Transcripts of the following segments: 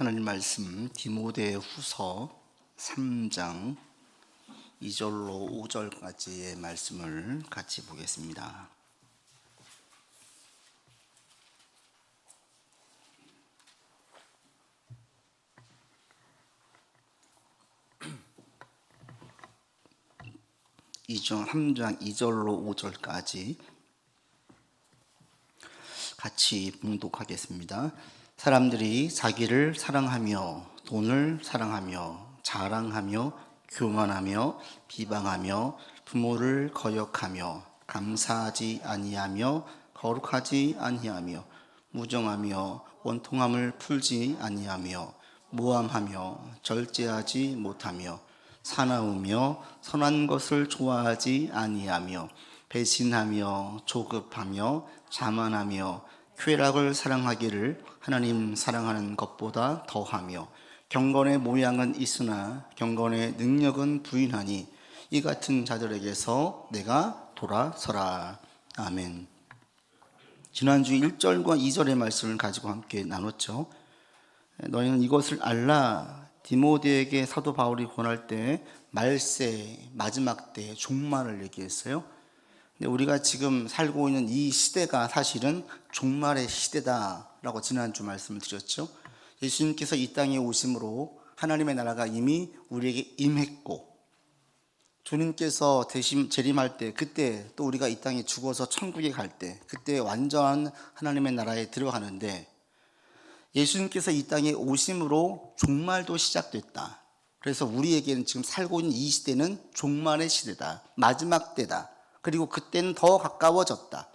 하나님 말씀 디모데후서 3장 2절로 5절까지의 말씀을 같이 보겠습니다. 이중 3장 2절로 5절까지 같이 봉독하겠습니다. 사람들이 자기를 사랑하며 돈을 사랑하며 자랑하며 교만하며 비방하며 부모를 거역하며 감사하지 아니하며 거룩하지 아니하며 무정하며 원통함을 풀지 아니하며 모함하며 절제하지 못하며 사나우며 선한 것을 좋아하지 아니하며 배신하며 조급하며 자만하며 쾌락을 사랑하기를 하나님 사랑하는 것보다 더하며 경건의 모양은 있으나 경건의 능력은 부인하니 이 같은 자들에게서 내가 돌아서라. 아멘. 지난주 1절과 2절의 말씀을 가지고 함께 나눴죠. 너희는 이것을 알라. 디모데에게 사도 바울이 권할 때 말세, 마지막 때, 종말을 얘기했어요. 근데 우리가 지금 살고 있는 이 시대가 사실은 종말의 시대다라고 지난주 말씀을 드렸죠. 예수님께서 이 땅에 오심으로 하나님의 나라가 이미 우리에게 임했고, 주님께서 대신 재림할 때, 그때 또 우리가 이 땅에 죽어서 천국에 갈 때, 그때 완전한 하나님의 나라에 들어가는데, 예수님께서 이 땅에 오심으로 종말도 시작됐다. 그래서 우리에게는 지금 살고 있는 이 시대는 종말의 시대다, 마지막 때다. 그리고 그때는 더 가까워졌다.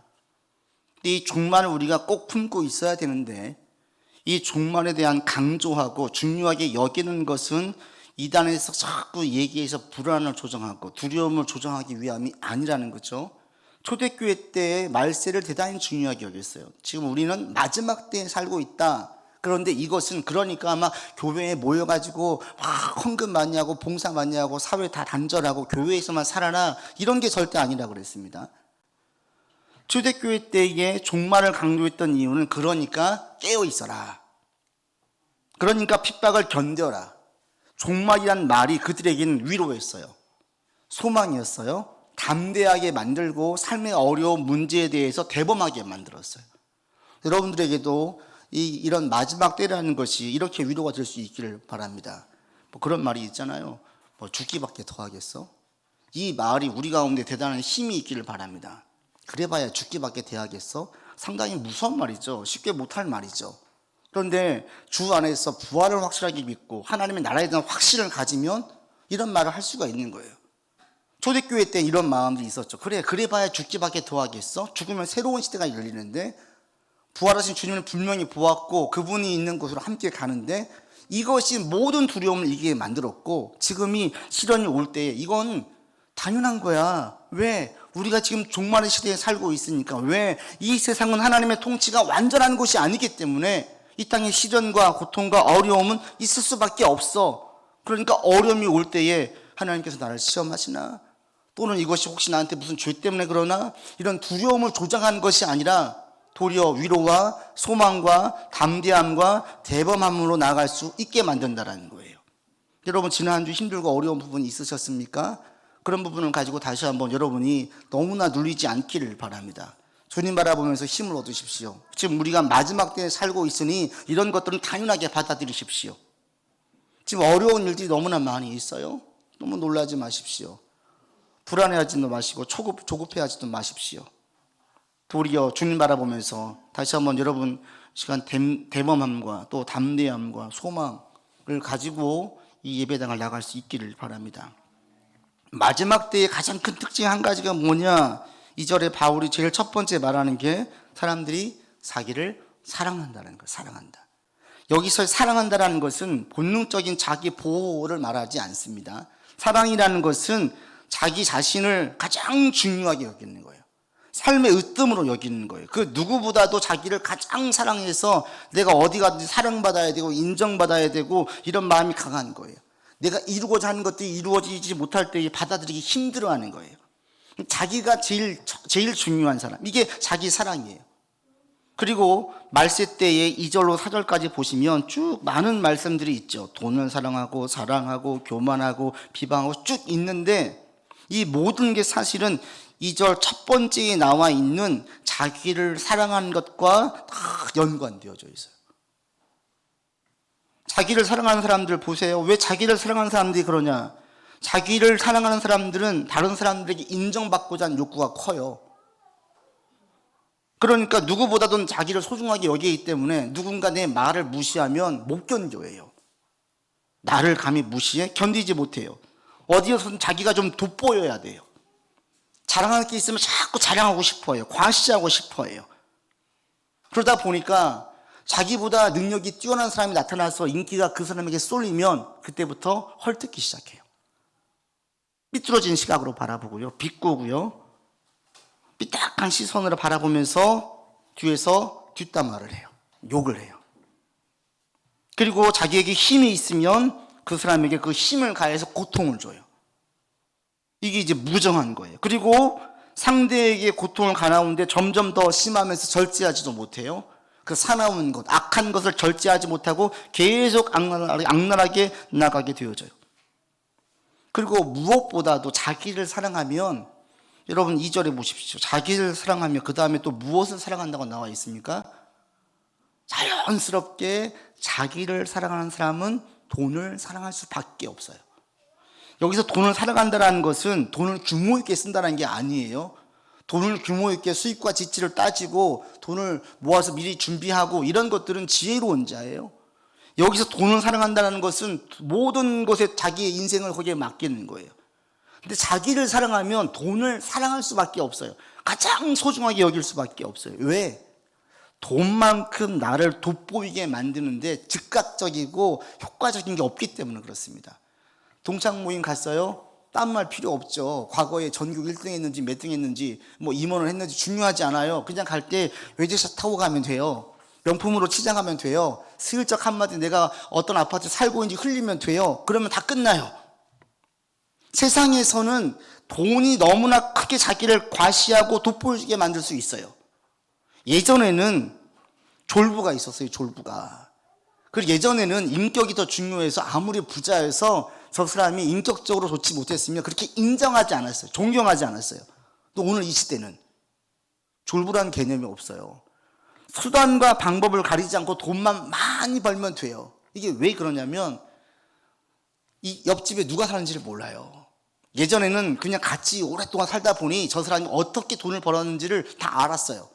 근데 이 종말을 우리가 꼭 품고 있어야 되는데, 이 종말에 대한 강조하고 중요하게 여기는 것은 이단에서 자꾸 얘기해서 불안을 조정하고 두려움을 조정하기 위함이 아니라는 거죠. 초대교회 때의 말세를 대단히 중요하게 여겼어요. 지금 우리는 마지막 때에 살고 있다. 그런데 이것은 그러니까 아마 교회에 모여가지고 막 헌금 많이 하고 봉사 많이 하고 사회 다 단절하고 교회에서만 살아라, 이런 게 절대 아니라고 그랬습니다. 초대교회 때에 종말을 강조했던 이유는 그러니까 깨어 있어라, 그러니까 핍박을 견뎌라. 종말이란 말이 그들에게는 위로였어요. 소망이었어요. 담대하게 만들고 삶의 어려운 문제에 대해서 대범하게 만들었어요. 여러분들에게도 이런 마지막 때라는 것이 이렇게 위로가 될 수 있기를 바랍니다. 뭐 그런 말이 있잖아요. 뭐 죽기밖에 더 하겠어? 이 말이 우리 가운데 대단한 힘이 있기를 바랍니다. 그래봐야 죽기밖에 더 하겠어? 상당히 무서운 말이죠. 쉽게 못할 말이죠. 그런데 주 안에서 부활을 확실하게 믿고 하나님의 나라에 대한 확신을 가지면 이런 말을 할 수가 있는 거예요. 초대교회 때 이런 마음들이 있었죠. 그래봐야 죽기밖에 더 하겠어? 죽으면 새로운 시대가 열리는데, 부활하신 주님을 분명히 보았고 그분이 있는 곳으로 함께 가는데, 이것이 모든 두려움을 이기게 만들었고, 지금이 시련이 올 때 이건 당연한 거야. 왜? 우리가 지금 종말의 시대에 살고 있으니까. 왜? 이 세상은 하나님의 통치가 완전한 것이 아니기 때문에 이 땅에 시련과 고통과 어려움은 있을 수밖에 없어. 그러니까 어려움이 올 때에 하나님께서 나를 시험하시나? 또는 이것이 혹시 나한테 무슨 죄 때문에 그러나? 이런 두려움을 조장하는 것이 아니라 도리어 위로와 소망과 담대함과 대범함으로 나아갈 수 있게 만든다는 거예요. 여러분, 지난주 힘들고 어려운 부분이 있으셨습니까? 그런 부분을 가지고 다시 한번 여러분이 너무나 눌리지 않기를 바랍니다. 주님 바라보면서 힘을 얻으십시오. 지금 우리가 마지막 때에 살고 있으니 이런 것들은 당연하게 받아들이십시오. 지금 어려운 일들이 너무나 많이 있어요. 너무 놀라지 마십시오. 불안해하지도 마시고 조급해하지도 마십시오. 도리어 주님 바라보면서 다시 한번 여러분 시간 대범함과 또 담대함과 소망을 가지고 이 예배당을 나갈 수 있기를 바랍니다. 마지막 때의 가장 큰 특징 한 가지가 뭐냐? 2절에 바울이 제일 첫 번째 말하는 게 사람들이 자기를 사랑한다는 거예요. 사랑한다. 여기서 사랑한다라는 것은 본능적인 자기 보호를 말하지 않습니다. 사랑이라는 것은 자기 자신을 가장 중요하게 여기는 거예요. 삶의 으뜸으로 여기는 거예요. 그 누구보다도 자기를 가장 사랑해서 내가 어디 가든지 사랑받아야 되고 인정받아야 되고 이런 마음이 강한 거예요. 내가 이루고자 하는 것들이 이루어지지 못할 때 받아들이기 힘들어하는 거예요. 자기가 제일 중요한 사람, 이게 자기 사랑이에요. 그리고 말세 때의 2절로 4절까지 보시면 쭉 많은 말씀들이 있죠. 돈을 사랑하고 자랑하고 교만하고 비방하고 쭉 있는데 이 모든 게 사실은 2절 첫 번째에 나와 있는 자기를 사랑하는 것과 다 연관되어져 있어요. 자기를 사랑하는 사람들 보세요. 왜 자기를 사랑하는 사람들이 그러냐? 자기를 사랑하는 사람들은 다른 사람들에게 인정받고자 하는 욕구가 커요. 그러니까 누구보다도 자기를 소중하게 여기기 때문에 누군가 내 말을 무시하면 못 견뎌해요. 나를 감히 무시해? 견디지 못해요. 어디에서든 자기가 좀 돋보여야 돼요. 자랑할 게 있으면 자꾸 자랑하고 싶어해요. 과시하고 싶어해요. 그러다 보니까 자기보다 능력이 뛰어난 사람이 나타나서 인기가 그 사람에게 쏠리면 그때부터 헐뜯기 시작해요. 삐뚤어진 시각으로 바라보고요. 비꼬고요. 삐딱한 시선으로 바라보면서 뒤에서 뒷담화를 해요. 욕을 해요. 그리고 자기에게 힘이 있으면 그 사람에게 그 힘을 가해서 고통을 줘요. 이게 이제 무정한 거예요. 그리고 상대에게 고통을 가하는데 점점 더 심하면서 절제하지도 못해요. 그 사나운 것, 악한 것을 절제하지 못하고 계속 악랄하게 나가게 되어져요. 그리고 무엇보다도 자기를 사랑하면, 여러분 2절에 보십시오. 자기를 사랑하며 그 다음에 또 무엇을 사랑한다고 나와 있습니까? 자연스럽게 자기를 사랑하는 사람은 돈을 사랑할 수밖에 없어요. 여기서 돈을 사랑한다는 것은 돈을 규모 있게 쓴다는 게 아니에요. 돈을 규모 있게 수입과 지출을 따지고 돈을 모아서 미리 준비하고 이런 것들은 지혜로운 자예요. 여기서 돈을 사랑한다는 것은 모든 것에 자기의 인생을 거기에 맡기는 거예요. 근데 자기를 사랑하면 돈을 사랑할 수밖에 없어요. 가장 소중하게 여길 수밖에 없어요. 왜? 돈만큼 나를 돋보이게 만드는데 즉각적이고 효과적인 게 없기 때문에 그렇습니다. 동창 모임 갔어요? 딴 말 필요 없죠. 과거에 전국 1등 했는지 몇 등 했는지 뭐 임원을 했는지 중요하지 않아요. 그냥 갈 때 외제차 타고 가면 돼요. 명품으로 치장하면 돼요. 슬쩍 한마디 내가 어떤 아파트 살고 있는지 흘리면 돼요. 그러면 다 끝나요. 세상에서는 돈이 너무나 크게 자기를 과시하고 돋보이게 만들 수 있어요. 예전에는 졸부가 있었어요. 졸부가. 그리고 예전에는 인격이 더 중요해서 아무리 부자여서 저 사람이 인격적으로 좋지 못했으면 그렇게 인정하지 않았어요. 존경하지 않았어요. 또 오늘 이 시대는 졸부라는 개념이 없어요. 수단과 방법을 가리지 않고 돈만 많이 벌면 돼요. 이게 왜 그러냐면 이 옆집에 누가 사는지를 몰라요. 예전에는 그냥 같이 오랫동안 살다 보니 저 사람이 어떻게 돈을 벌었는지를 다 알았어요.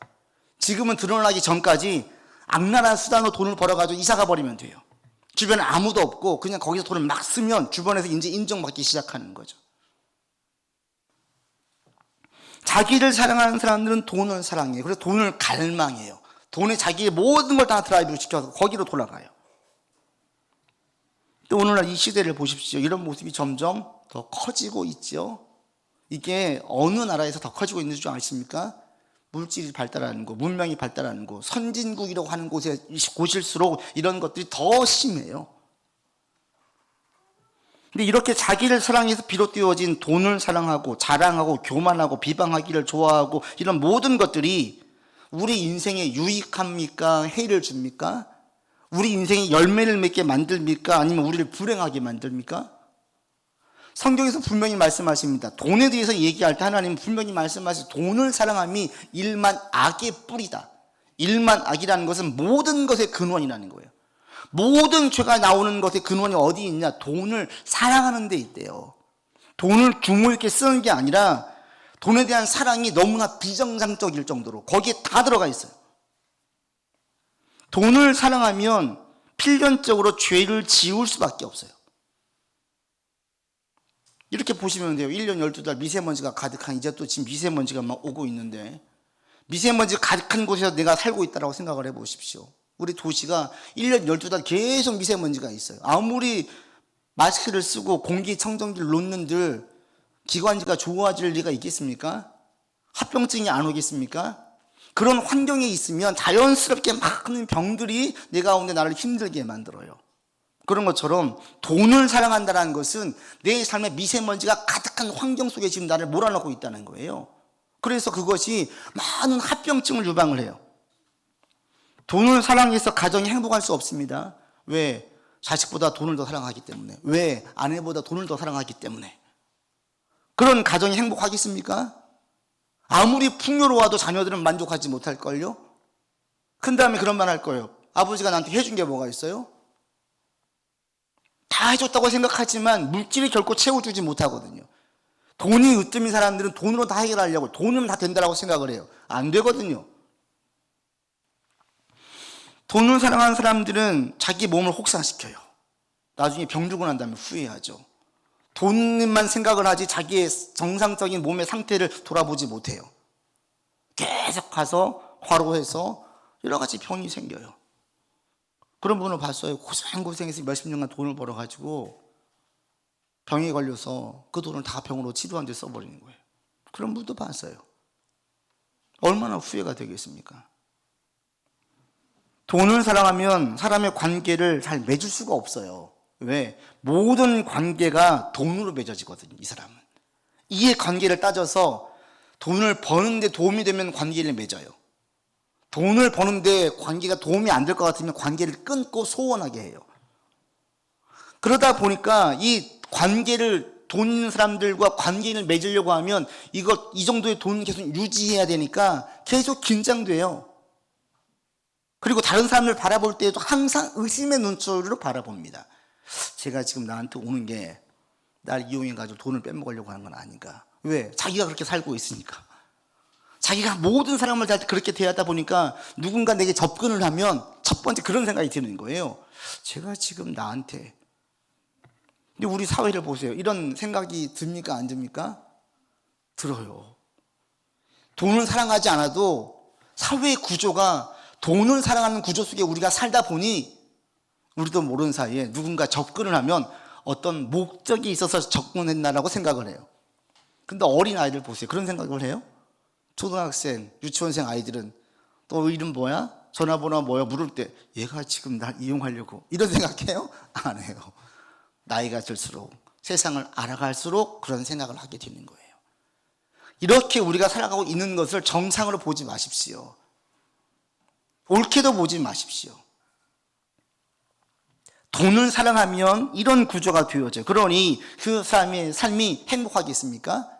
지금은 드러나기 전까지 악랄한 수단으로 돈을 벌어가지고 이사가 버리면 돼요. 주변에 아무도 없고 그냥 거기서 돈을 막 쓰면 주변에서 이제 인정받기 시작하는 거죠. 자기를 사랑하는 사람들은 돈을 사랑해요. 그래서 돈을 갈망해요. 돈에 자기의 모든 걸 다 드라이브를 시켜서 거기로 돌아가요. 또 오늘날 이 시대를 보십시오. 이런 모습이 점점 더 커지고 있죠. 이게 어느 나라에서 더 커지고 있는 줄 아십니까? 물질이 발달하는 곳, 문명이 발달하는 곳, 선진국이라고 하는 곳일수록 이런 것들이 더 심해요. 근데 이렇게 자기를 사랑해서 비롯되어진 돈을 사랑하고 자랑하고 교만하고 비방하기를 좋아하고 이런 모든 것들이 우리 인생에 유익합니까? 해를 줍니까? 우리 인생에 열매를 맺게 만듭니까? 아니면 우리를 불행하게 만듭니까? 성경에서 분명히 말씀하십니다. 돈에 대해서 얘기할 때 하나님은 분명히 말씀하시죠. 돈을 사랑함이 일만 악의 뿌리다. 일만 악이라는 것은 모든 것의 근원이라는 거예요. 모든 죄가 나오는 것의 근원이 어디 있냐? 돈을 사랑하는 데 있대요. 돈을 규모 있게 쓰는 게 아니라 돈에 대한 사랑이 너무나 비정상적일 정도로 거기에 다 들어가 있어요. 돈을 사랑하면 필연적으로 죄를 지울 수밖에 없어요. 이렇게 보시면 돼요. 1년 12달 미세먼지가 가득한, 이제 또 지금 미세먼지가 막 오고 있는데, 미세먼지가 가득한 곳에서 내가 살고 있다고 생각을 해보십시오. 우리 도시가 1년 12달 계속 미세먼지가 있어요. 아무리 마스크를 쓰고 공기청정기를 놓는들 기관지가 좋아질 리가 있겠습니까? 합병증이 안 오겠습니까? 그런 환경에 있으면 자연스럽게 많은 병들이 내 가운데 나를 힘들게 만들어요. 그런 것처럼 돈을 사랑한다는 것은 내 삶에 미세먼지가 가득한 환경 속에 지금 나를 몰아넣고 있다는 거예요. 그래서 그것이 많은 합병증을 유방을 해요. 돈을 사랑해서 가정이 행복할 수 없습니다. 왜? 자식보다 돈을 더 사랑하기 때문에. 왜? 아내보다 돈을 더 사랑하기 때문에. 그런 가정이 행복하겠습니까? 아무리 풍요로워도 자녀들은 만족하지 못할걸요? 큰 다음에 그런 말 할 거예요. 아버지가 나한테 해준 게 뭐가 있어요? 다 해줬다고 생각하지만 물질이 결코 채워주지 못하거든요. 돈이 으뜸인 사람들은 돈으로 다 해결하려고, 돈이면 다 된다고 생각을 해요. 안 되거든요. 돈을 사랑하는 사람들은 자기 몸을 혹사시켜요. 나중에 병들고 난 다음에 후회하죠. 돈만 생각을 하지 자기의 정상적인 몸의 상태를 돌아보지 못해요. 계속 가서 과로해서 여러 가지 병이 생겨요. 그런 분을 봤어요. 고생고생해서 몇십 년간 돈을 벌어가지고 병에 걸려서 그 돈을 다 병으로 치료한 데 써버리는 거예요. 그런 분도 봤어요. 얼마나 후회가 되겠습니까? 돈을 사랑하면 사람의 관계를 잘 맺을 수가 없어요. 왜? 모든 관계가 돈으로 맺어지거든요, 이 사람은. 이해 관계를 따져서 돈을 버는데 도움이 되면 관계를 맺어요. 돈을 버는데 관계가 도움이 안 될 것 같으면 관계를 끊고 소원하게 해요. 그러다 보니까 이 관계를, 돈 있는 사람들과 관계를 맺으려고 하면 이 정도의 돈을 계속 유지해야 되니까 계속 긴장돼요. 그리고 다른 사람을 바라볼 때에도 항상 의심의 눈초리로 바라봅니다. 제가 지금 나한테 오는 게 날 이용해가지고 돈을 빼먹으려고 하는 건 아닌가. 왜? 자기가 그렇게 살고 있으니까. 자기가 모든 사람을 다 그렇게 대하다 보니까 누군가 내게 접근을 하면 첫 번째 그런 생각이 드는 거예요. 제가 지금 나한테. 근데 우리 사회를 보세요. 이런 생각이 듭니까? 안 듭니까? 들어요. 돈을 사랑하지 않아도 사회의 구조가 돈을 사랑하는 구조 속에 우리가 살다 보니 우리도 모르는 사이에 누군가 접근을 하면 어떤 목적이 있어서 접근했나라고 생각을 해요. 근데 어린 아이들 보세요. 그런 생각을 해요? 초등학생, 유치원생 아이들은 너 이름 뭐야? 전화번호 뭐야? 물을 때 얘가 지금 날 이용하려고 이런 생각해요? 안 해요. 나이가 들수록 세상을 알아갈수록 그런 생각을 하게 되는 거예요. 이렇게 우리가 살아가고 있는 것을 정상으로 보지 마십시오. 옳게도 보지 마십시오. 돈을 사랑하면 이런 구조가 되어져요. 그러니 그 사람의 삶이 행복하겠습니까?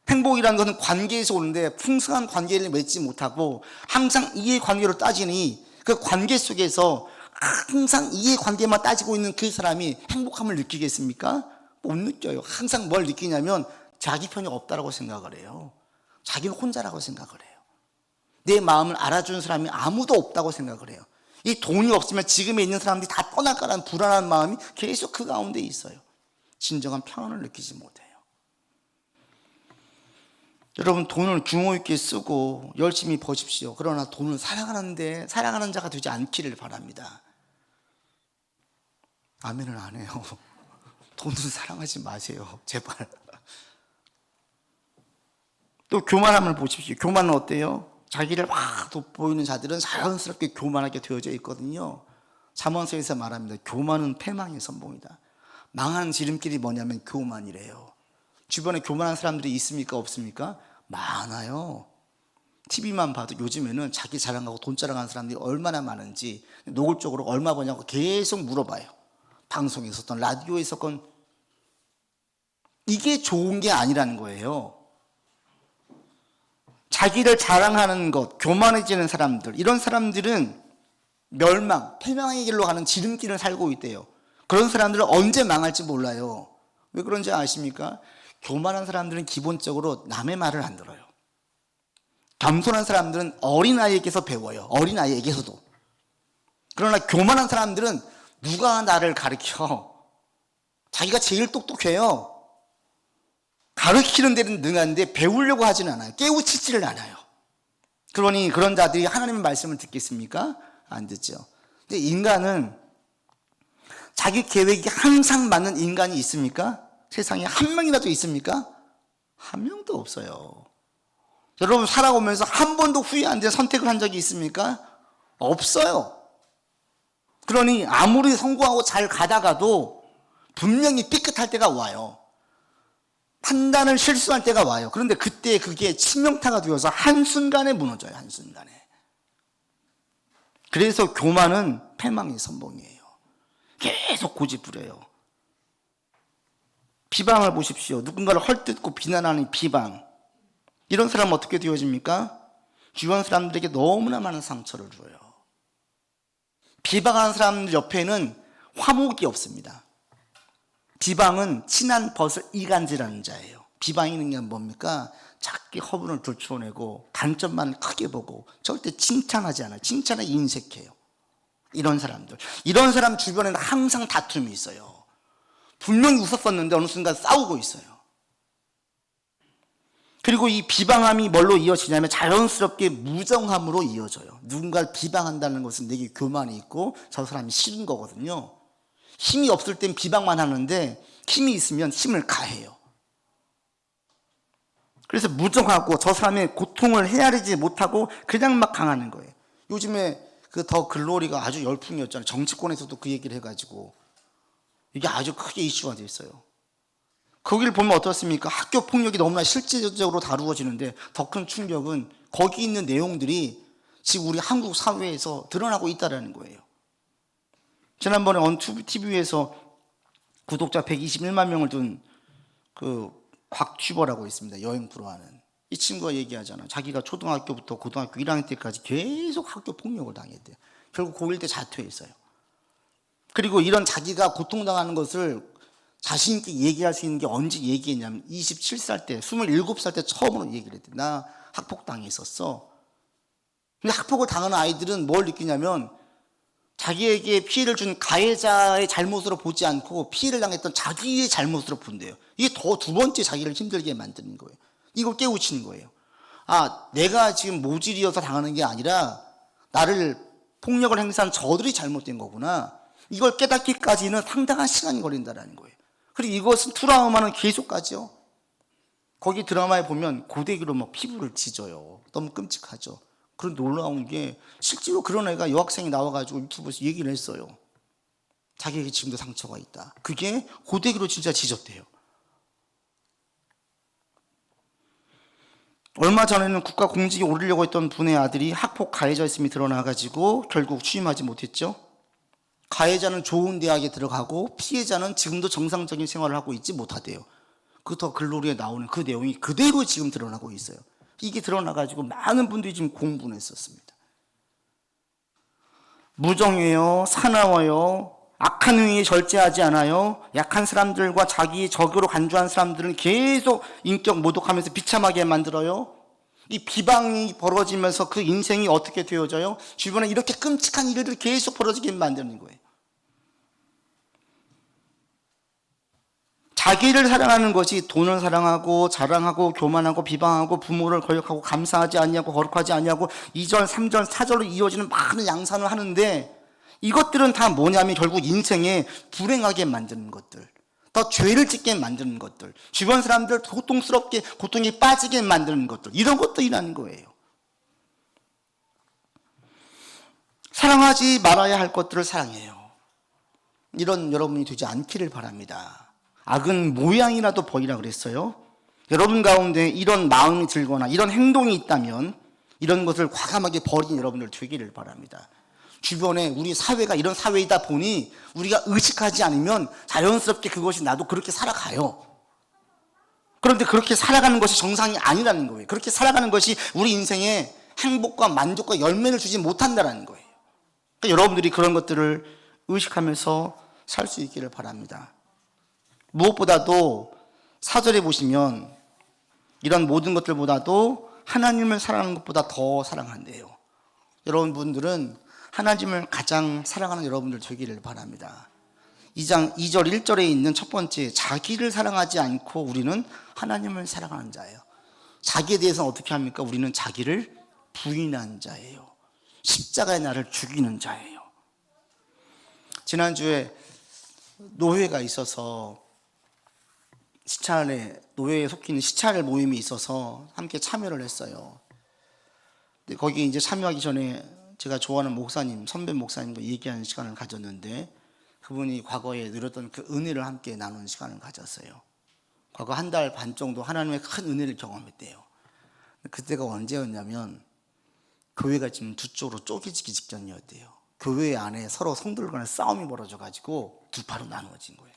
행복이라는 것은 관계에서 오는데 풍성한 관계를 맺지 못하고 항상 이해관계로 따지니 그 관계 속에서 항상 이해관계만 따지고 있는 그 사람이 행복함을 느끼겠습니까? 못 느껴요. 항상 뭘 느끼냐면 자기 편이 없다라고 생각을 해요. 자기는 혼자라고 생각을 해요. 내 마음을 알아주는 사람이 아무도 없다고 생각을 해요. 이 돈이 없으면 지금에 있는 사람들이 다 떠날까라는 불안한 마음이 계속 그 가운데 있어요. 진정한 평안을 느끼지 못해요. 여러분, 돈을 규모 있게 쓰고 열심히 버십시오. 그러나 돈을 사랑하는 자가 되지 않기를 바랍니다. 아멘을 안 해요. 돈을 사랑하지 마세요. 제발. 또 교만함을 보십시오. 교만은 어때요? 자기를 막 돋보이는 자들은 자연스럽게 교만하게 되어져 있거든요. 잠언서에서 말합니다. 교만은 패망의 선봉이다. 망하는 지름길이 뭐냐면 교만이래요. 주변에 교만한 사람들이 있습니까? 없습니까? 많아요. TV만 봐도 요즘에는 자기 자랑하고 돈 자랑하는 사람들이 얼마나 많은지 노골적으로 얼마 버냐고 계속 물어봐요. 방송에 있었던 라디오에 있었건 이게 좋은 게 아니라는 거예요. 자기를 자랑하는 것, 교만해지는 사람들, 이런 사람들은 멸망, 패망의 길로 가는 지름길을 살고 있대요. 그런 사람들은 언제 망할지 몰라요. 왜 그런지 아십니까? 교만한 사람들은 기본적으로 남의 말을 안 들어요. 겸손한 사람들은 어린아이에게서 배워요. 어린아이에게서도. 그러나 교만한 사람들은 누가 나를 가르쳐? 자기가 제일 똑똑해요. 가르치는 데는 능한데 배우려고 하지는 않아요. 깨우치지를 않아요. 그러니 그런 자들이 하나님의 말씀을 듣겠습니까? 안 듣죠. 근데 인간은 자기 계획이 항상 맞는 인간이 있습니까? 세상에 한 명이라도 있습니까? 한 명도 없어요. 여러분 살아오면서 한 번도 후회 안 된 선택을 한 적이 있습니까? 없어요. 그러니 아무리 성공하고 잘 가다가도 분명히 삐끗할 때가 와요. 판단을 실수할 때가 와요. 그런데 그때 그게 치명타가 되어서 한순간에 무너져요. 한순간에. 그래서 교만은 패망의 선봉이에요. 계속 고집부려요. 비방을 보십시오. 누군가를 헐뜯고 비난하는 비방. 이런 사람은 어떻게 되어집니까? 주변 사람들에게 너무나 많은 상처를 줘요. 비방하는 사람들 옆에는 화목이 없습니다. 비방은 친한 벗을 이간질하는 자예요. 비방이는 게 뭡니까? 작게 허분을 들추어내고 단점만 크게 보고 절대 칭찬하지 않아요. 칭찬에 인색해요. 이런 사람 주변에는 항상 다툼이 있어요. 분명히 웃었었는데 어느 순간 싸우고 있어요. 그리고 이 비방함이 뭘로 이어지냐면 자연스럽게 무정함으로 이어져요. 누군가를 비방한다는 것은 내게 교만이 있고 저 사람이 싫은 거거든요. 힘이 없을 땐 비방만 하는데 힘이 있으면 힘을 가해요. 그래서 무정하고 저 사람의 고통을 헤아리지 못하고 그냥 막 강하는 거예요. 요즘에 그 더 글로리가 아주 열풍이었잖아요. 정치권에서도 그 얘기를 해가지고 이게 아주 크게 이슈가 돼 있어요. 거기를 보면 어떻습니까? 학교 폭력이 너무나 실질적으로 다루어지는데 더 큰 충격은 거기 있는 내용들이 지금 우리 한국 사회에서 드러나고 있다는 거예요. 지난번에 언투 TV에서 구독자 121만 명을 둔 그 곽튜버라고 있습니다. 여행 프로하는 이 친구가 얘기하잖아. 자기가 초등학교부터 고등학교 1학년 때까지 계속 학교 폭력을 당했대요. 결국 고1 때 자퇴했어요. 그리고 이런 자기가 고통당하는 것을 자신 있게 얘기할 수 있는 게 언제 얘기했냐면 27살 때, 27살 때 처음으로 얘기를 했대. 나 학폭당했었어. 근데 학폭을 당하는 아이들은 뭘 느끼냐면 자기에게 피해를 준 가해자의 잘못으로 보지 않고 피해를 당했던 자기의 잘못으로 본대요. 이게 더 두 번째 자기를 힘들게 만드는 거예요. 이걸 깨우치는 거예요. 아, 내가 지금 모질이어서 당하는 게 아니라 나를 폭력을 행사한 저들이 잘못된 거구나. 이걸 깨닫기까지는 상당한 시간이 걸린다는 거예요. 그리고 이것은 트라우마는 계속 가죠. 거기 드라마에 보면 고데기로 막 피부를 찢어요. 너무 끔찍하죠. 그런 놀라운 게 실제로 그런 애가 여학생이 나와가지고 유튜브에서 얘기를 했어요. 자기에게 지금도 상처가 있다. 그게 고데기로 진짜 찢었대요. 얼마 전에는 국가 공직에 오르려고 했던 분의 아들이 학폭 가해자였음이 드러나가지고 결국 취임하지 못했죠. 가해자는 좋은 대학에 들어가고 피해자는 지금도 정상적인 생활을 하고 있지 못하대요. 그 더 글로리에 나오는 그 내용이 그대로 지금 드러나고 있어요. 이게 드러나가지고 많은 분들이 지금 공분을 했었습니다. 무정해요. 사나워요. 악한 행위에 절제하지 않아요. 약한 사람들과 자기의 적으로 간주한 사람들은 계속 인격 모독하면서 비참하게 만들어요. 이 비방이 벌어지면서 그 인생이 어떻게 되어져요? 주변에 이렇게 끔찍한 일들이 계속 벌어지게 만드는 거예요. 자기를 사랑하는 것이 돈을 사랑하고 자랑하고 교만하고 비방하고 부모를 거역하고 감사하지 아니하고 거룩하지 아니하고 2절, 3절, 4절로 이어지는 많은 양산을 하는데 이것들은 다 뭐냐면 결국 인생에 불행하게 만드는 것들, 더 죄를 짓게 만드는 것들, 주변 사람들 고통스럽게 고통에 빠지게 만드는 것들, 이런 것들이라는 거예요. 사랑하지 말아야 할 것들을 사랑해요. 이런 여러분이 되지 않기를 바랍니다. 악은 모양이라도 보이라 그랬어요. 여러분 가운데 이런 마음이 들거나 이런 행동이 있다면 이런 것을 과감하게 버린 여러분들 되기를 바랍니다. 주변에 우리 사회가 이런 사회이다 보니 우리가 의식하지 않으면 자연스럽게 그것이 나도 그렇게 살아가요. 그런데 그렇게 살아가는 것이 정상이 아니라는 거예요. 그렇게 살아가는 것이 우리 인생에 행복과 만족과 열매를 주지 못한다는 거예요. 그러니까 여러분들이 그런 것들을 의식하면서 살 수 있기를 바랍니다. 무엇보다도 4절에 보시면 이런 모든 것들보다도 하나님을 사랑하는 것보다 더 사랑한대요. 여러분들은 하나님을 가장 사랑하는 여러분들 되기를 바랍니다. 2장 2절 1절에 있는 첫 번째, 자기를 사랑하지 않고 우리는 하나님을 사랑하는 자예요. 자기에 대해서는 어떻게 합니까? 우리는 자기를 부인한 자예요. 십자가의 나를 죽이는 자예요. 지난주에 노회가 있어서 노회에 속해 시찰 모임이 있어서 함께 참여를 했어요. 근데 거기 이제 참여하기 전에 제가 좋아하는 목사님, 선배 목사님과 얘기하는 시간을 가졌는데 그분이 과거에 누렸던 그 은혜를 함께 나누는 시간을 가졌어요. 과거 한 달 반 정도 하나님의 큰 은혜를 경험했대요. 그때가 언제였냐면 교회가 지금 두 쪽으로 쪼개지기 직전이었대요. 교회 안에 서로 성도들 간에 싸움이 벌어져가지고 두 파로 나누어진 거예요.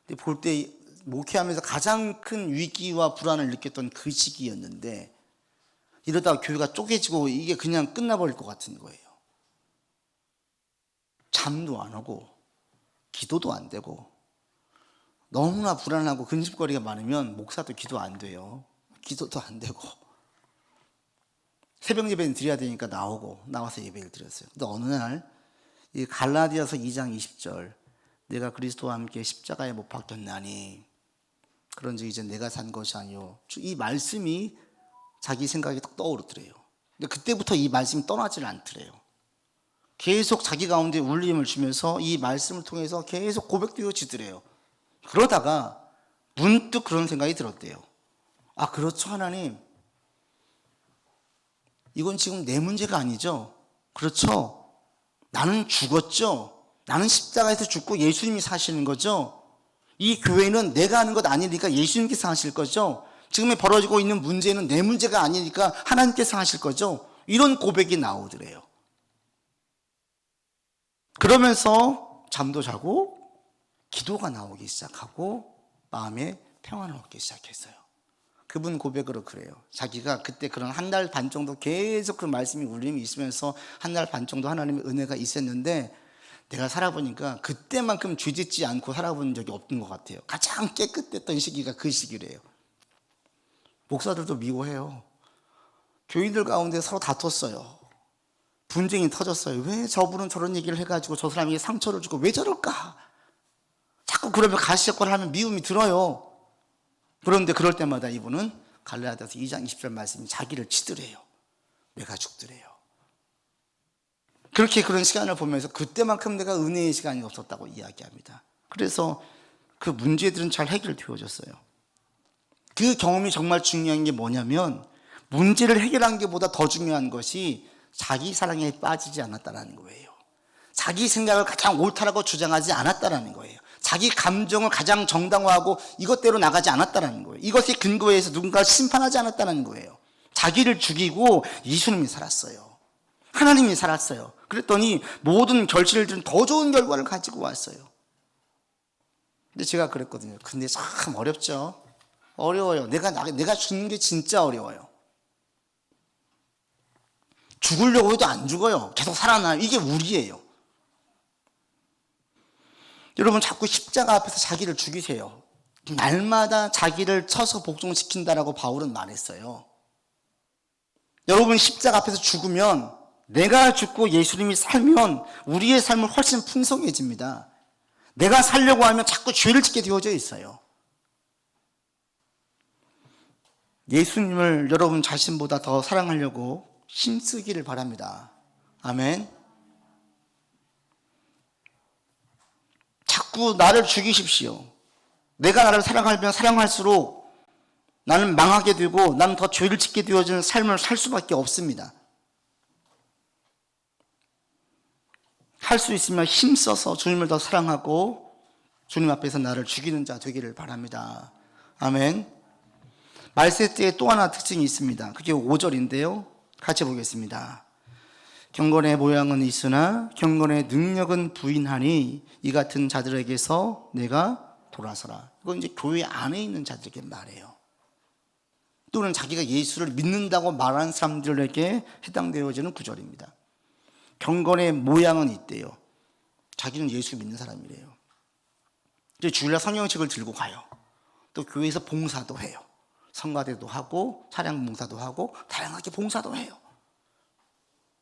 근데 볼 때 목회하면서 가장 큰 위기와 불안을 느꼈던 그 시기였는데, 이러다가 교회가 쪼개지고 이게 그냥 끝나버릴 것 같은 거예요. 잠도 안 오고 기도도 안 되고 너무나 불안하고 근심거리가 많으면 목사도 기도 안 돼요. 기도도 안 되고 새벽 예배는 드려야 되니까 나와서 예배를 드렸어요. 근데 어느 날 이 갈라디아서 2장 20절, 내가 그리스도와 함께 십자가에 못 박혔나니 그런즉 이제 내가 산 것이 아니요, 이 말씀이 자기 생각이 딱 떠오르더래요. 근데 그때부터 이 말씀이 떠나질 않더래요. 계속 자기 가운데 울림을 주면서 이 말씀을 통해서 계속 고백되어지더래요. 그러다가 문득 그런 생각이 들었대요. 아, 그렇죠, 하나님. 이건 지금 내 문제가 아니죠. 그렇죠. 나는 죽었죠. 나는 십자가에서 죽고 예수님이 사시는 거죠. 이 교회는 내가 하는 것 아니니까 예수님께서 하실 거죠. 지금 벌어지고 있는 문제는 내 문제가 아니니까 하나님께서 하실 거죠. 이런 고백이 나오더래요. 그러면서 잠도 자고 기도가 나오기 시작하고 마음에 평안을 얻기 시작했어요. 그분 고백으로 그래요. 자기가 그때 그런 한 달 반 정도 계속 그 말씀이 울림이 있으면서 한 달 반 정도 하나님의 은혜가 있었는데, 내가 살아보니까 그때만큼 죄짓지 않고 살아본 적이 없는 것 같아요. 가장 깨끗했던 시기가 그 시기래요. 목사들도 미워해요. 교인들 가운데 서로 다퉜어요. 분쟁이 터졌어요. 왜 저분은 저런 얘기를 해가지고 저 사람에게 상처를 주고 왜 저럴까? 자꾸 그러면 가시적거리를 하면 미움이 들어요. 그런데 그럴 때마다 이분은 갈라디아서 2장 20절 말씀이 자기를 치더래요. 내가 죽더래요. 그렇게 그런 시간을 보면서 그때만큼 내가 은혜의 시간이 없었다고 이야기합니다. 그래서 그 문제들은 잘 해결되어졌어요. 그 경험이 정말 중요한 게 뭐냐면, 문제를 해결한 게 보다 더 중요한 것이 자기 사랑에 빠지지 않았다는 거예요. 자기 생각을 가장 옳다라고 주장하지 않았다는 거예요. 자기 감정을 가장 정당화하고 이것대로 나가지 않았다는 거예요. 이것에 근거해서 누군가를 심판하지 않았다는 거예요. 자기를 죽이고 예수님이 살았어요. 하나님이 살았어요. 그랬더니 모든 결실들은 더 좋은 결과를 가지고 왔어요. 근데 제가 그랬거든요. 근데 참 어렵죠. 어려워요. 내가 죽는 게 진짜 어려워요. 죽으려고 해도 안 죽어요. 계속 살아나요. 이게 우리예요. 여러분, 자꾸 십자가 앞에서 자기를 죽이세요. 날마다 자기를 쳐서 복종시킨다라고 바울은 말했어요. 여러분, 십자가 앞에서 죽으면, 내가 죽고 예수님이 살면 우리의 삶은 훨씬 풍성해집니다. 내가 살려고 하면 자꾸 죄를 짓게 되어져 있어요. 예수님을 여러분 자신보다 더 사랑하려고 힘쓰기를 바랍니다. 아멘. 자꾸 나를 죽이십시오. 내가 나를 사랑하면 사랑할수록 나는 망하게 되고 나는 더 죄를 짓게 되어지는 삶을 살 수밖에 없습니다. 할 수 있으면 힘써서 주님을 더 사랑하고 주님 앞에서 나를 죽이는 자 되기를 바랍니다. 아멘. 말세때에 또 하나 특징이 있습니다. 그게 5절인데요. 같이 보겠습니다. 경건의 모양은 있으나 경건의 능력은 부인하니 이 같은 자들에게서 내가 돌아서라. 이건 이제 교회 안에 있는 자들에게 말해요. 또는 자기가 예수를 믿는다고 말하는 사람들에게 해당되어지는 구절입니다. 경건의 모양은 있대요. 자기는 예수 믿는 사람이래요. 이제 주일날 성경책을 들고 가요. 또 교회에서 봉사도 해요. 성가대도 하고 차량 봉사도 하고 다양하게 봉사도 해요.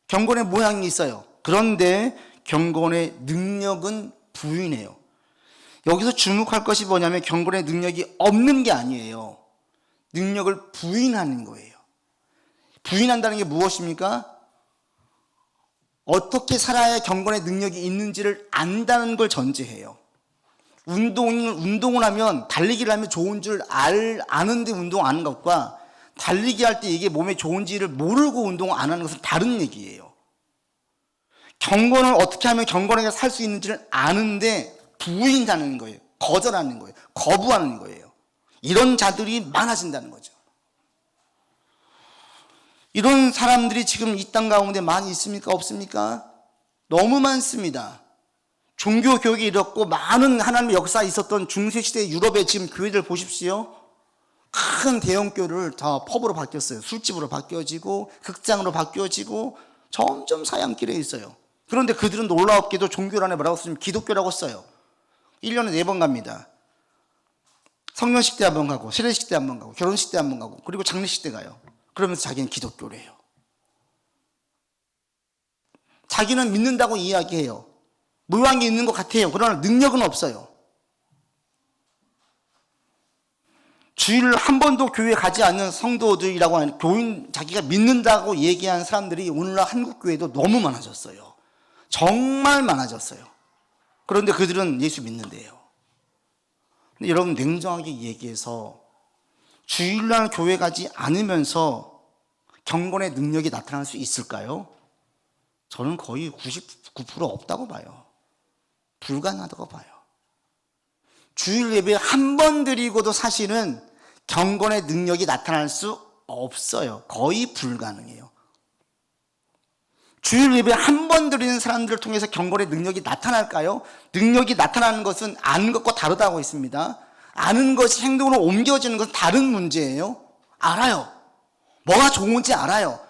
경건의 모양이 있어요. 그런데 경건의 능력은 부인해요. 여기서 주목할 것이 뭐냐면 경건의 능력이 없는 게 아니에요. 능력을 부인하는 거예요. 부인한다는 게 무엇입니까? 어떻게 살아야 경건의 능력이 있는지를 안다는 걸 전제해요. 운동을 하면, 달리기를 하면 좋은 줄 아는데 운동 안 하는 것과 달리기 할 때 이게 몸에 좋은지를 모르고 운동을 안 하는 것은 다른 얘기예요. 경건을 어떻게 하면 경건하게 살 수 있는지를 아는데 부인하는 거예요. 거절하는 거예요. 거부하는 거예요. 이런 자들이 많아진다는 거죠. 이런 사람들이 지금 이 땅 가운데 많이 있습니까? 없습니까? 너무 많습니다. 종교 교육이 이렇고 많은 하나님의 역사 있었던 중세시대 유럽의 지금 교회들 보십시오. 큰 대형 교회를 다 펍으로 바뀌었어요. 술집으로 바뀌어지고 극장으로 바뀌어지고 점점 사양길에 있어요. 그런데 그들은 놀라웠게도 종교를 안에 뭐라고 쓰면 기독교라고 써요. 1년에 4번 갑니다. 성년식 때 한 번 가고 세례식 때 한 번 가고 결혼식 때 한 번 가고 그리고 장례식 때 가요. 그러면서 자기는 기독교래요. 자기는 믿는다고 이야기해요. 모양이 있는 것 같아요. 그러나 능력은 없어요. 주일 한 번도 교회에 가지 않는 성도들이라고 하는 교인, 자기가 믿는다고 얘기한 사람들이 오늘날 한국 교회도 너무 많아졌어요. 정말 많아졌어요. 그런데 그들은 예수 믿는데요. 근데 여러분 냉정하게 얘기해서 주일날 교회 가지 않으면서 경건의 능력이 나타날 수 있을까요? 저는 거의 99% 없다고 봐요. 불가능하다고 봐요. 주일 예배 한 번 드리고도 사실은 경건의 능력이 나타날 수 없어요. 거의 불가능해요. 주일 예배 한 번 드리는 사람들을 통해서 경건의 능력이 나타날까요? 능력이 나타나는 것은 아는 것과 다르다고 했습니다. 아는 것이 행동으로 옮겨지는 것은 다른 문제예요. 알아요. 뭐가 좋은지 알아요.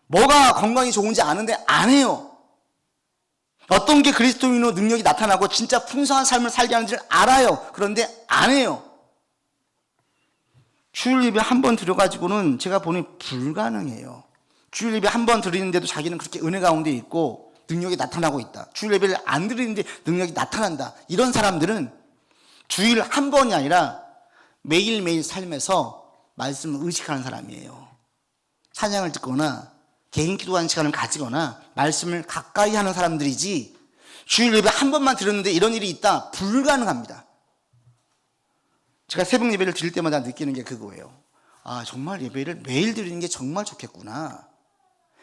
뭐가 건강이 좋은지 아는데 안 해요. 어떤 게 그리스도인으로 능력이 나타나고 진짜 풍성한 삶을 살게 하는지를 알아요. 그런데 안 해요. 주일 예배 한 번 드려가지고는 제가 보니 불가능해요. 주일 예배 한 번 드리는데도 자기는 그렇게 은혜 가운데 있고 능력이 나타나고 있다. 주일 예배를 안 드리는데 능력이 나타난다. 이런 사람들은 주일 한 번이 아니라 매일매일 삶에서 말씀을 의식하는 사람이에요. 찬양을 듣거나 개인 기도하는 시간을 가지거나 말씀을 가까이 하는 사람들이지 주일 예배 한 번만 드렸는데 이런 일이 있다? 불가능합니다. 제가 새벽 예배를 드릴 때마다 느끼는 게 그거예요. 아, 정말 예배를 매일 드리는 게 정말 좋겠구나.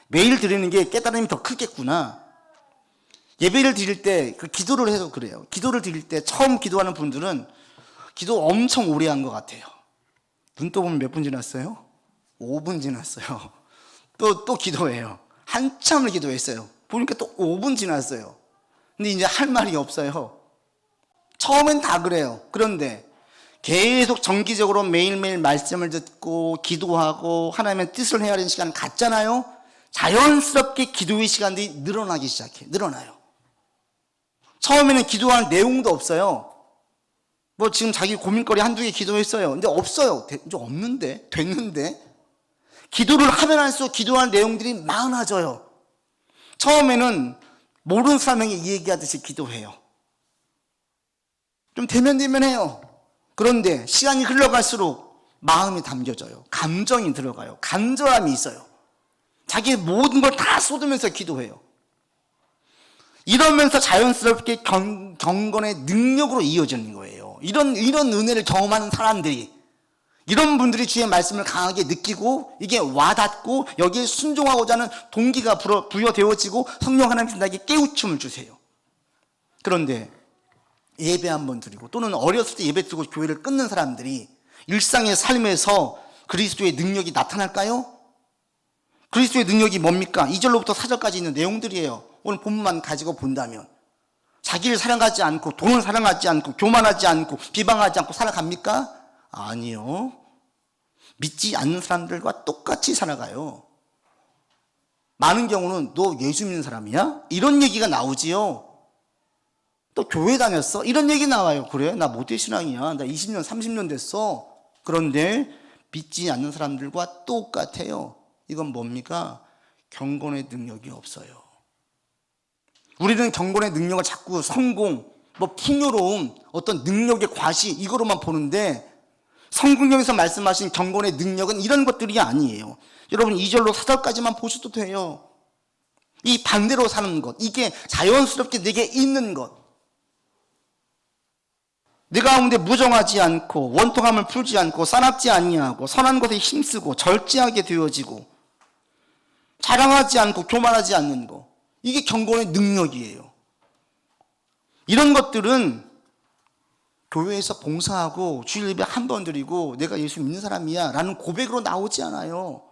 매일 드리는 게 깨달음이 더 크겠구나. 예배를 드릴 때 그 기도를 해서 그래요. 기도를 드릴 때 처음 기도하는 분들은 기도 엄청 오래 한 것 같아요. 눈 떠보면 몇 분 지났어요? 5분 지났어요. 또 기도해요. 한참을 기도했어요. 보니까 또 5분 지났어요. 근데 이제 할 말이 없어요. 처음엔 다 그래요. 그런데 계속 정기적으로 매일매일 말씀을 듣고 기도하고 하나님의 뜻을 헤아리는 시간을 갖잖아요. 자연스럽게 기도의 시간들이 늘어나기 시작해요. 늘어나요. 처음에는 기도할 내용도 없어요. 뭐 지금 자기 고민거리 한두 개 기도했어요. 근데 없어요. 이제 없는데? 됐는데? 기도를 하면 할수록 기도할 내용들이 많아져요. 처음에는 모르는 사람에게 얘기하듯이 기도해요. 좀 되면 해요. 그런데 시간이 흘러갈수록 마음이 담겨져요. 감정이 들어가요. 간절함이 있어요. 자기의 모든 걸 다 쏟으면서 기도해요. 이러면서 자연스럽게 경건의 능력으로 이어지는 거예요. 이런 은혜를 경험하는 사람들이, 이런 분들이 주의 말씀을 강하게 느끼고 이게 와닿고 여기에 순종하고자 하는 동기가 부여되어지고 성령 하나님께서 나에게 깨우침을 주세요. 그런데 예배 한 번 드리고 또는 어렸을 때 예배 드리고 교회를 끊는 사람들이 일상의 삶에서 그리스도의 능력이 나타날까요? 그리스도의 능력이 뭡니까? 2절로부터 4절까지 있는 내용들이에요. 오늘 본문만 가지고 본다면 자기를 사랑하지 않고 돈을 사랑하지 않고 교만하지 않고 비방하지 않고 살아갑니까? 아니요. 믿지 않는 사람들과 똑같이 살아가요. 많은 경우는 너 예수 믿는 사람이야? 이런 얘기가 나오지요. 또 교회 다녔어? 이런 얘기 나와요. 그래? 나 모태신앙이야. 나 20년 30년 됐어. 그런데 믿지 않는 사람들과 똑같아요. 이건 뭡니까? 경건의 능력이 없어요. 우리는 경건의 능력을 자꾸 성공, 풍요로움, 어떤 능력의 과시 이거로만 보는데 성경에서 말씀하신 경건의 능력은 이런 것들이 아니에요. 여러분 2절로 4절까지만 보셔도 돼요. 이 반대로 사는 것, 이게 자연스럽게 내게 있는 것. 내 가운데 무정하지 않고 원통함을 풀지 않고 싸납지 아니하고 선한 것에 힘쓰고 절제하게 되어지고 자랑하지 않고 교만하지 않는 것. 이게 경건의 능력이에요. 이런 것들은 교회에서 봉사하고 주일 예배 한 번 드리고 내가 예수 믿는 사람이야 라는 고백으로 나오지 않아요.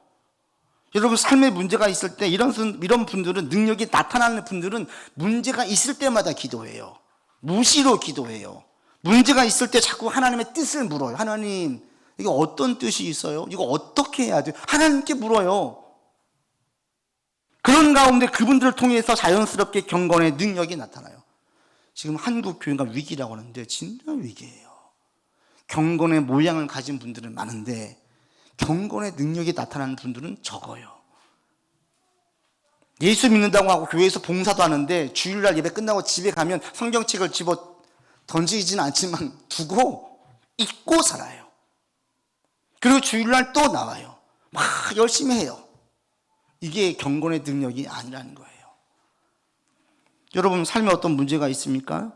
여러분 삶에 문제가 있을 때 이런 분들은, 능력이 나타나는 분들은 문제가 있을 때마다 기도해요. 무시로 기도해요. 문제가 있을 때 자꾸 하나님의 뜻을 물어요. 하나님, 이게 어떤 뜻이 있어요? 이거 어떻게 해야 돼요? 하나님께 물어요. 그런 가운데 그분들을 통해서 자연스럽게 경건의 능력이 나타나요. 지금 한국 교회가 위기라고 하는데 진짜 위기예요. 경건의 모양을 가진 분들은 많은데 경건의 능력이 나타나는 분들은 적어요. 예수 믿는다고 하고 교회에서 봉사도 하는데 주일날 예배 끝나고 집에 가면 성경책을 집어 던지지는 않지만 두고 잊고 살아요. 그리고 주일날 또 나와요. 막 열심히 해요. 이게 경건의 능력이 아니라는 거예요. 여러분 삶에 어떤 문제가 있습니까?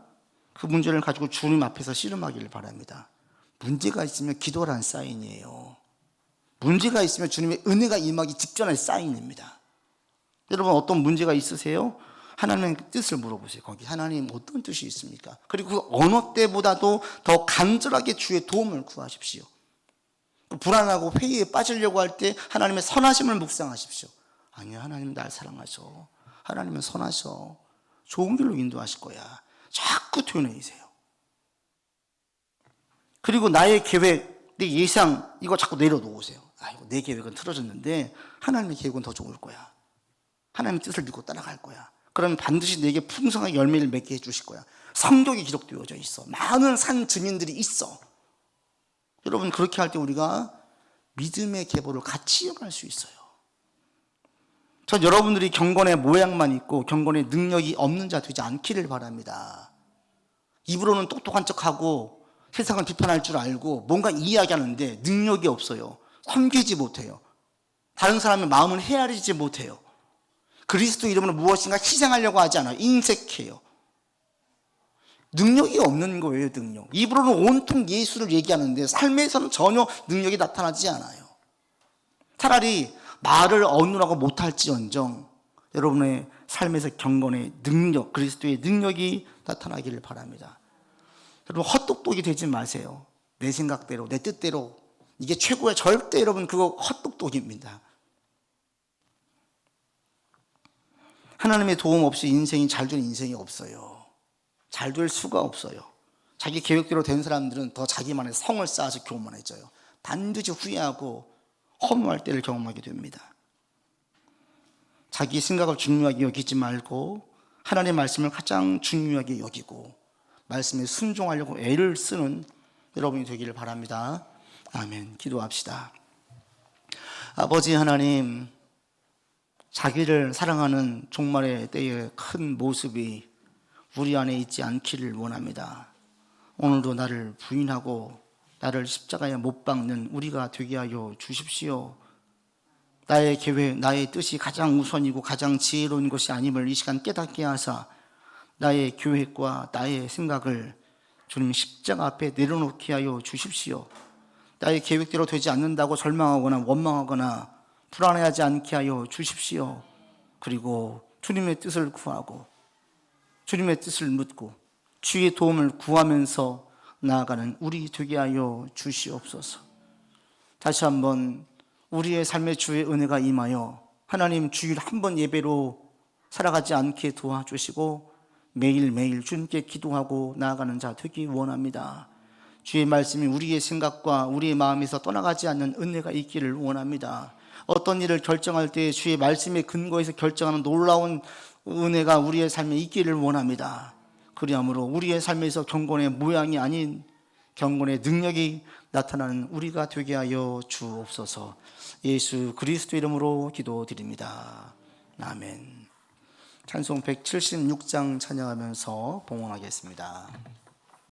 그 문제를 가지고 주님 앞에서 씨름하기를 바랍니다. 문제가 있으면 기도란 사인이에요. 문제가 있으면 주님의 은혜가 임하기 직전의 사인입니다. 여러분 어떤 문제가 있으세요? 하나님의 뜻을 물어보세요. 거기 하나님 어떤 뜻이 있습니까? 그리고 그 어느 때보다도 더 간절하게 주의 도움을 구하십시오. 불안하고 회의에 빠지려고 할 때 하나님의 선하심을 묵상하십시오. 아니요, 하나님 날 사랑하셔. 하나님은 선하셔. 좋은 길로 인도하실 거야. 자꾸 되뇌이세요. 그리고 나의 계획, 내 예상 이거 자꾸 내려놓으세요. 아이고, 내 계획은 틀어졌는데 하나님의 계획은 더 좋을 거야. 하나님의 뜻을 믿고 따라갈 거야. 그러면 반드시 내게 풍성하게 열매를 맺게 해주실 거야. 성경이 기록되어져 있어. 많은 산 증인들이 있어. 여러분 그렇게 할 때 우리가 믿음의 계보를 같이 이어갈 수 있어요. 전 여러분들이 경건의 모양만 있고 경건의 능력이 없는 자 되지 않기를 바랍니다. 입으로는 똑똑한 척하고 세상을 비판할 줄 알고 뭔가 이야기하는데 능력이 없어요. 섬기지 못해요. 다른 사람의 마음을 헤아리지 못해요. 그리스도 이름으로 무엇인가 희생하려고 하지 않아요. 인색해요. 능력이 없는 거예요. 능력. 입으로는 온통 예수를 얘기하는데 삶에서는 전혀 능력이 나타나지 않아요. 차라리 말을 어눌하고 못할지언정 여러분의 삶에서 경건의 능력, 그리스도의 능력이 나타나기를 바랍니다. 여러분 헛똑똑이 되지 마세요. 내 생각대로, 내 뜻대로 이게 최고의, 절대 여러분 그거 헛똑똑입니다. 하나님의 도움 없이 인생이 잘 되는 인생이 없어요. 잘 될 수가 없어요. 자기 계획대로 된 사람들은 더 자기만의 성을 쌓아서 교만해져요. 반드시 후회하고 허무할 때를 경험하게 됩니다. 자기 생각을 중요하게 여기지 말고 하나님의 말씀을 가장 중요하게 여기고 말씀에 순종하려고 애를 쓰는 여러분이 되기를 바랍니다. 아멘. 기도합시다. 아버지 하나님, 자기를 사랑하는 종말의 때의 큰 모습이 우리 안에 있지 않기를 원합니다. 오늘도 나를 부인하고 나를 십자가에 못 박는 우리가 되게 하여 주십시오. 나의 계획, 나의 뜻이 가장 우선이고 가장 지혜로운 것이 아님을 이 시간 깨닫게 하사 나의 계획과 나의 생각을 주님 십자가 앞에 내려놓게 하여 주십시오. 나의 계획대로 되지 않는다고 절망하거나 원망하거나 불안해하지 않게 하여 주십시오. 그리고 주님의 뜻을 구하고 주님의 뜻을 묻고 주의 도움을 구하면서 나아가는 우리 되게 하여 주시옵소서. 다시 한번 우리의 삶의 주의 은혜가 임하여 하나님 주일 한 번 예배로 살아가지 않게 도와주시고 매일매일 주님께 기도하고 나아가는 자 되기 원합니다. 주의 말씀이 우리의 생각과 우리의 마음에서 떠나가지 않는 은혜가 있기를 원합니다. 어떤 일을 결정할 때 주의 말씀의 근거에서 결정하는 놀라운 은혜가 우리의 삶에 있기를 원합니다. 그리함으로 우리의 삶에서 경건의 모양이 아닌 경건의 능력이 나타나는 우리가 되게 하여 주옵소서. 예수 그리스도 이름으로 기도드립니다. 아멘. 찬송 176장 찬양하면서 봉헌하겠습니다.